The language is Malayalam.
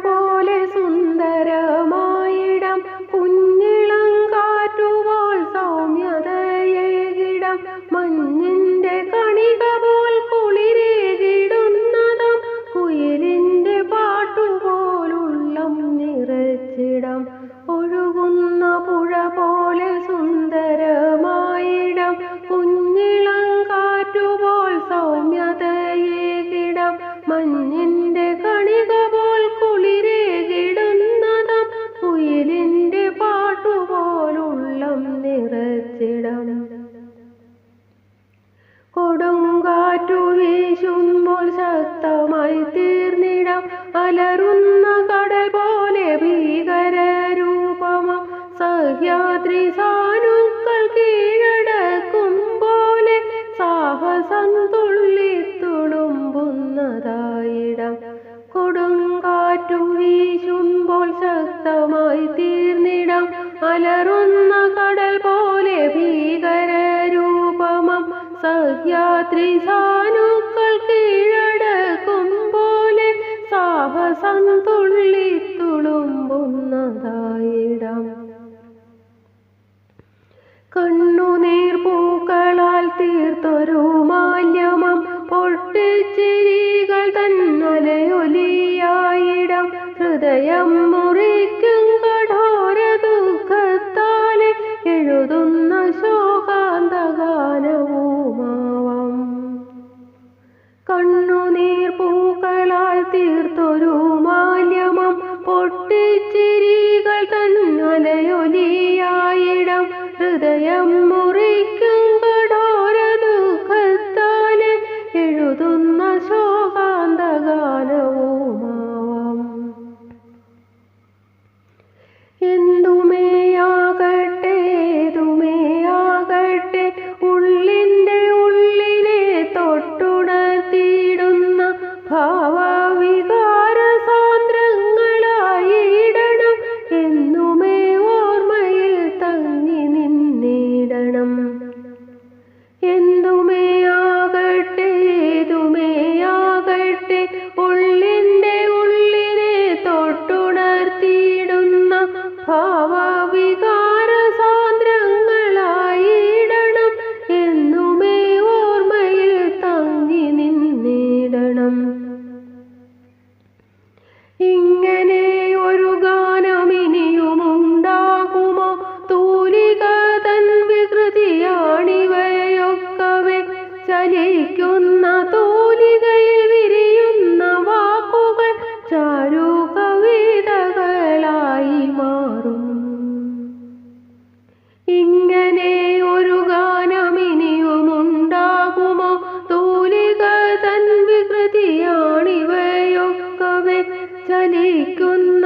പോലെ സുന്ദരമായിടം കുഞ്ഞിളം കാറ്റുപോൽ സൗമ്യതയേകിടം മഞ്ഞിന്റെ കണിക പോൽ കുളിരേകിടുന്നതും കുയിലിന്റെ പാട്ടുപോലുള്ളം നിറച്ചിടം ഒഴുകുന്ന പുഴ പോലെ സുന്ദരമായിടം കുഞ്ഞിളം കാറ്റുപോൽ സൗമ്യതയേകിടം മഞ്ഞിന്റെ കണിക പോൽ കുളിരേകിടുന്നതും കുയിലിന്റെ പാട്ടുപോലുള്ളം നിറച്ചിടം കൊടുങ്കാറ്റു വീശുമ്പോൾ ശക്തമായി തീർന്നിടം അലറുന്ന കടൽ പോലെ ഭീകരരൂപമം സഹ്യാദ്രി സാനുക്കൾ കീഴടക്കും പോലെ സാഹസം തുള്ളിത്തുളുമ്പുന്നതായിടം കൊടുങ്കാറ്റു വീശുമ്പോൾ ശക്തമായി തീർന്നിടം അലറുന്ന കടൽ പോലെ ഭീകരരൂപമം സഹ്യാദ്രി സാനുക്കൾ കീഴടക്കും പോലെ സാഹസം തുള്ളിത്തുളുമ്പുന്നതായിടം കണ്ണുനീർ പൂക്കളാൽ തീർത്തൊരു മാല്യമം പൊട്ടിച്ചിരികൾ തന്നലയൊലിയായിടം ഹൃദയം മുറിക്കും കഠോര ദുഃഖത്താലെ എഴുതുന്ന ശോകാന്തഗാനവുമാവാം കണ്ണുനീർ പൂക്കളാൽ തീർത്തൊരു മാല്യമം പൊട്ടിച്ചിരികൾ തന്നലയൊലിയായിടം ഹൃദയം മുറിക്കും കഠോര ദുഃഖത്താലെ എഴുതുന്ന ശോകാന്തഗാനവുമാവാം എന്തുമേയാകട്ടെ ഏതുമേയാകട്ടെ ഉള്ളിൻ്റെ ഉള്ളിനെ തൊട്ടുണർത്തിയിടുന്ന ഭാവവികാര സാന്ദ്രങ്ങളായിടണം എന്നുമേ ഓർമ്മയിൽ തങ്ങി നിന്നിടണം എന്തുമേയാകട്ടെ ഏതുമേയാകട്ടെ ഉള്ളിൻ്റെ ഉള്ളിനെ തൊട്ടുണർത്തിയിടുന്ന ഭാവവികാര സാന്ദ്രങ്ങളായിടണം എന്നുമേ ഓർമ്മയിൽ തങ്ങി നിന്നിടണം ഇങ്ങനെ ഒരു ഗാനം ഇനിയുമുണ്ടാകുമോ തൂലിക തൻ വികൃതിയാണിവയൊക്കവേ ചലിക്കുന്ന തൂലികയിൽ വിരിയുന്ന വാക്കുകൾ ചാരു കവിതകളായി മാറും ഇങ്ങനെ ഒരു ഗാനം ഇനിയുമുണ്ടാകുമോ തൂലിക തൻ വികൃതിയാണിവയൊക്കവേ ചലിക്കുന്ന